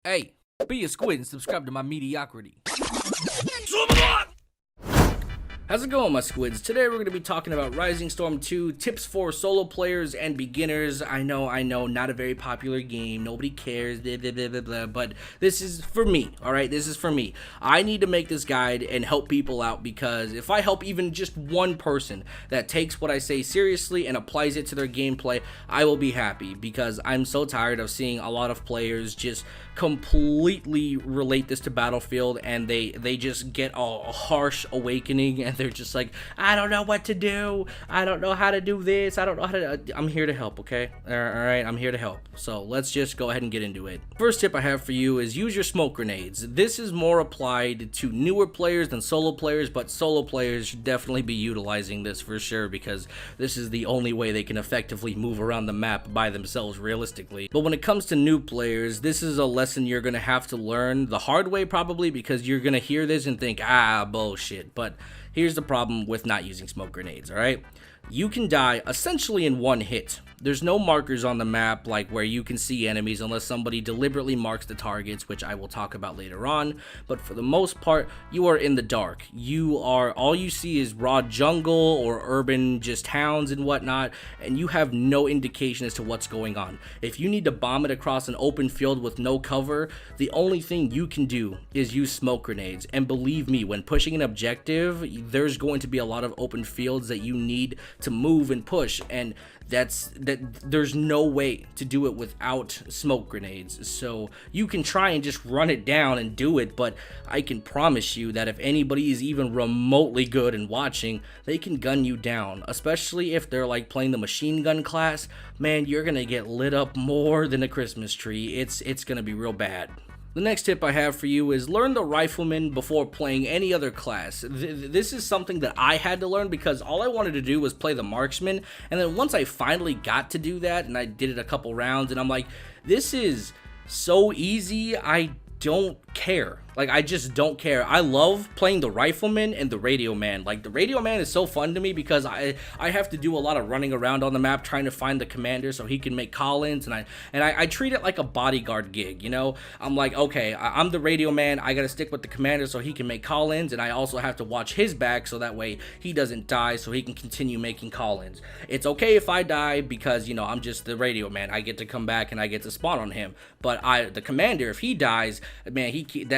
Hey, be a squid and subscribe to my mediocrity. How's it going, my squids? Today we're going to be talking about Rising Storm 2, tips for solo players and beginners. I know, not a very popular game, nobody cares, blah, blah, blah, blah, blah, but this is for me, alright? This is for me. I need to make this guide and help people out, because if I help even just one person that takes what I say seriously and applies it to their gameplay, I will be happy, because I'm so tired of seeing a lot of players just completely relate this to Battlefield, and they just get a harsh awakening, and they're just like, I don't know what to do, I don't know how to do this, I don't know how to. I'm here to help, okay? Alright, I'm here to help. So let's just go ahead and get into it. First tip I have for you is use your smoke grenades. This is more applied to newer players than solo players, but solo players should definitely be utilizing this for sure, because this is the only way they can effectively move around the map by themselves realistically. But when it comes to new players, this is a lesson you're gonna have to learn the hard way, probably, because you're gonna hear this and think, ah, bullshit. But here's the problem with not using smoke grenades, alright? You can die essentially in one hit. There's no markers on the map like where you can see enemies unless somebody deliberately marks the targets, which I will talk about later on, but for the most part, you are in the dark. All you see is raw jungle or urban just towns and whatnot, and you have no indication as to what's going on. If you need to bomb it across an open field with no cover, the only thing you can do is use smoke grenades, and believe me, when pushing an objective, there's going to be a lot of open fields that you need to move and push, and there's no way to do it without smoke grenades. So you can try and just run it down and do it, but I can promise you that if anybody is even remotely good and watching, they can gun you down, especially if they're like playing the machine gun class. Man, you're gonna get lit up more than a Christmas tree. It's gonna be real bad. The next tip I have for you is learn the rifleman before playing any other class. This is something that I had to learn because all I wanted to do was play the marksman, and then once I finally got to do that and I did it a couple rounds and I'm like, this is so easy, I don't care. Like, I just don't care. I love playing the rifleman and the radio man. Like, the radio man is so fun to me because I have to do a lot of running around on the map trying to find the commander so he can make call-ins, and I treat it like a bodyguard gig, you know? I'm like, okay, I'm the radio man, I gotta stick with the commander so he can make call-ins, and I also have to watch his back so that way he doesn't die so he can continue making call-ins. It's okay if I die because, you know, I'm just the radio man. I get to come back and I get to spawn on him. But the commander, if he dies, man,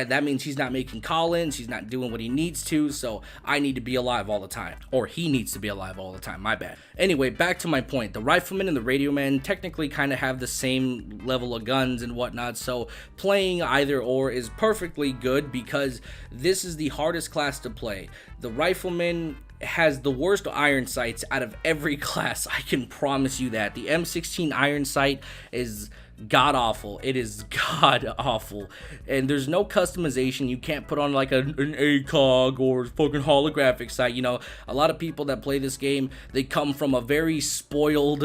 that means he's not making call-ins, he's not doing what he needs to, so I need to be alive all the time. Or he needs to be alive all the time, my bad. Anyway, back to my point. The rifleman and the radio man technically kind of have the same level of guns and whatnot, so playing either or is perfectly good because this is the hardest class to play. The rifleman has the worst iron sights out of every class, I can promise you that. The M16 iron sight is god awful. It is god awful, and there's no customization. You can't put on like an ACOG or fucking holographic sight. You know, a lot of people that play this game, they come from a very spoiled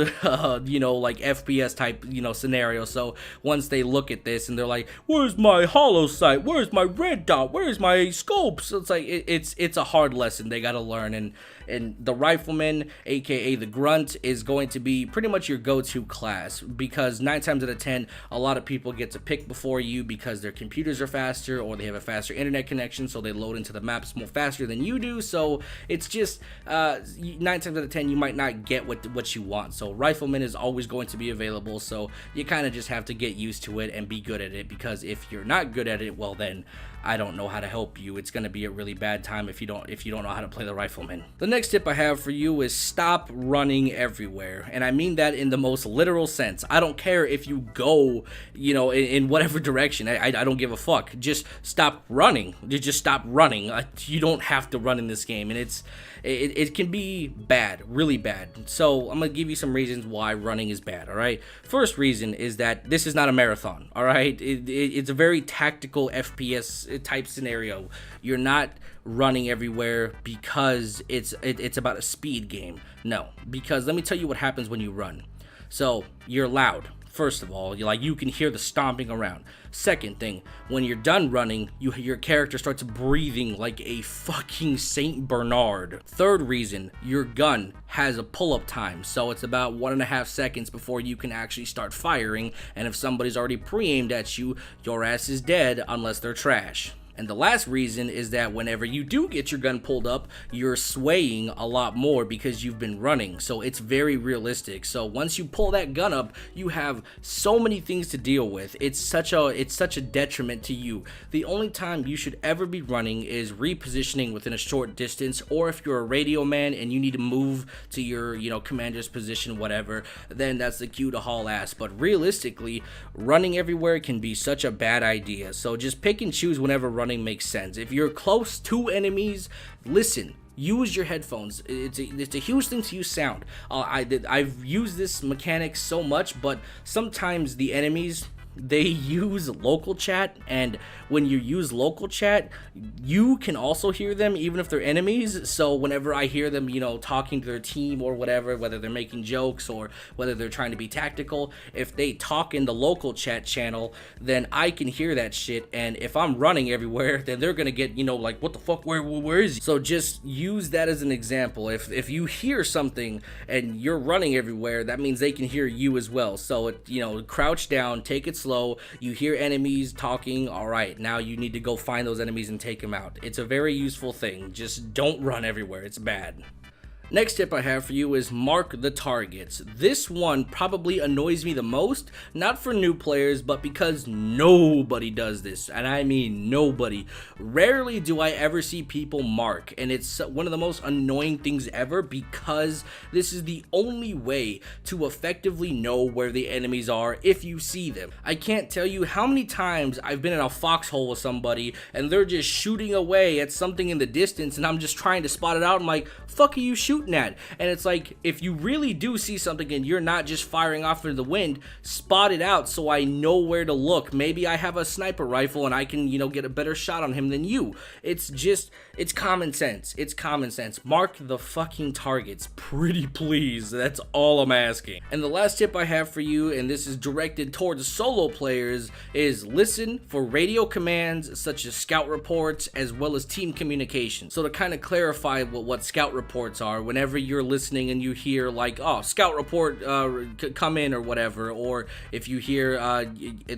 you know, like FPS type, you know, scenario. So once they look at this and they're like, where's my holo sight, where's my red dot, where's my scope? So it's like it's a hard lesson they gotta learn, and the rifleman, aka the grunt, is going to be pretty much your go-to class, because 9 times out of 10 a lot of people get to pick before you because their computers are faster or they have a faster internet connection, so they load into the maps more faster than you do. So it's just 9 times out of 10 you might not get what you want. So rifleman is always going to be available, so you kind of just have to get used to it and be good at it, because if you're not good at it, well then I don't know how to help you. It's going to be a really bad time if you don't know how to play the rifleman. The next tip I have for you is stop running everywhere, and I mean that in the most literal sense. I don't care if you go, you know, in whatever direction. I don't give a fuck. Just stop running. Just stop running. You don't have to run in this game, and it can be bad, really bad. So I'm gonna give you some reasons why running is bad. All right. First reason is that this is not a marathon. All right. It's a very tactical FPS type scenario. You're not running everywhere because it's about a speed game. No, because let me tell you what happens when you run. So you're loud. First of all, you can hear the stomping around. Second thing, when you're done running, your character starts breathing like a fucking Saint Bernard. Third reason, your gun has a pull-up time, so it's about 1.5 seconds before you can actually start firing, and if somebody's already pre-aimed at you, your ass is dead unless they're trash. And the last reason is that whenever you do get your gun pulled up, you're swaying a lot more because you've been running, so it's very realistic. So once you pull that gun up, you have so many things to deal with. It's such a detriment to you. The only time you should ever be running is repositioning within a short distance, or if you're a radio man and you need to move to your, commander's position, whatever, then that's the cue to haul ass. But realistically, running everywhere can be such a bad idea. So just pick and choose whenever running makes sense. If you're close to enemies, listen. Use your headphones. It's a huge thing to use sound. I've used this mechanic so much, but sometimes the enemies, they use local chat, and when you use local chat, you can also hear them even if they're enemies. So whenever I hear them, talking to their team or whatever, whether they're making jokes or whether they're trying to be tactical, if they talk in the local chat channel, then I can hear that shit, and if I'm running everywhere, then they're gonna get, like, what the fuck, where is he? So just use that as an example. If you hear something and you're running everywhere, that means they can hear you as well. So crouch down, take it slow. You hear enemies talking, all right, now you need to go find those enemies and take them out. It's a very useful thing. Just don't run everywhere. It's bad. Next tip I have for you is mark the targets. This one probably annoys me the most, not for new players, but because nobody does this, and I mean nobody. Rarely do I ever see people mark, and it's one of the most annoying things ever because this is the only way to effectively know where the enemies are if you see them. I can't tell you how many times I've been in a foxhole with somebody and they're just shooting away at something in the distance, and I'm just trying to spot it out. I'm like, fuck are you shooting at? And it's like, if you really do see something and you're not just firing off into the wind, spot it out so I know where to look. Maybe I have a sniper rifle and I can, get a better shot on him than you. It's common sense. It's common sense. Mark the fucking targets, pretty please. That's all I'm asking. And the last tip I have for you, and this is directed towards solo players, is listen for radio commands such as scout reports as well as team communication. So to kind of clarify what scout reports are, whenever you're listening and you hear like, oh, scout report, come in or whatever, or if you hear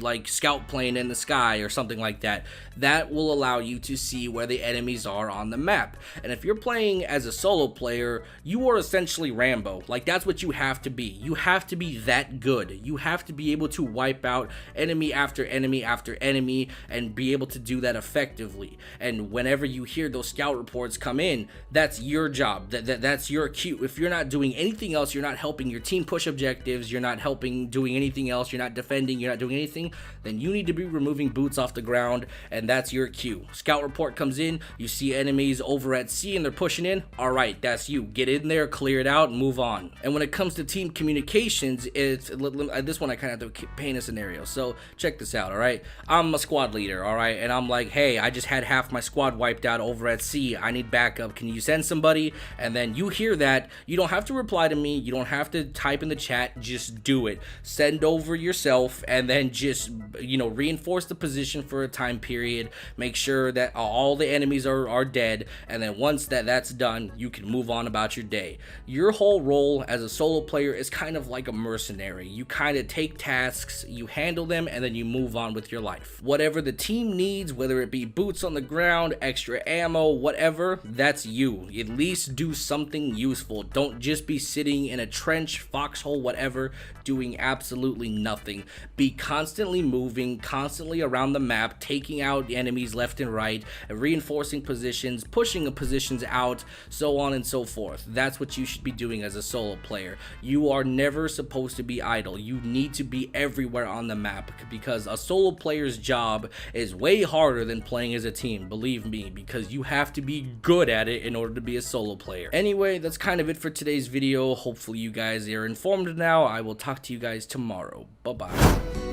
like scout plane in the sky or something like that, that will allow you to see where the enemies are on the map. And if you're playing as a solo player, you are essentially Rambo. Like, that's what you have to be. You have to be that good. You have to be able to wipe out enemy after enemy after enemy and be able to do that effectively. And whenever you hear those scout reports come in, that's your job. That's your cue. If you're not doing anything else, you're not helping your team push objectives, you're not doing anything else, you're not defending, you're not doing anything, then you need to be removing boots off the ground, and that's your cue. Scout report comes in, you see enemies over at C and they're pushing in, all right, that's you. Get in there, clear it out, and move on. And when it comes to team communications, this one I kind of have to paint a scenario. So check this out, all right? I'm a squad leader, all right? And I'm like, hey, I just had half my squad wiped out over at C. I need backup. Can you send somebody? And then you hear that, you don't have to reply to me, you don't have to type in the chat, just do it. Send over yourself, and then just, reinforce the position for a time period, make sure that all the enemies are dead, and then once that's done, you can move on about your day. Your whole role as a solo player is kind of like a mercenary. You kind of take tasks, you handle them, and then you move on with your life. Whatever the team needs, whether it be boots on the ground, extra ammo, whatever, that's you. At least do something useful. Don't just be sitting in a trench, foxhole, whatever, doing absolutely nothing. Be constantly moving, constantly around the map, taking out enemies left and right, reinforcing positions, pushing positions out, so on and so forth. That's what you should be doing as a solo player. You are never supposed to be idle. You need to be everywhere on the map, because a solo player's job is way harder than playing as a team, believe me, because you have to be good at it in order to be a solo player. Anyway, that's kind of it for today's video. Hopefully you guys are informed now. I will talk to you guys tomorrow. Bye-bye.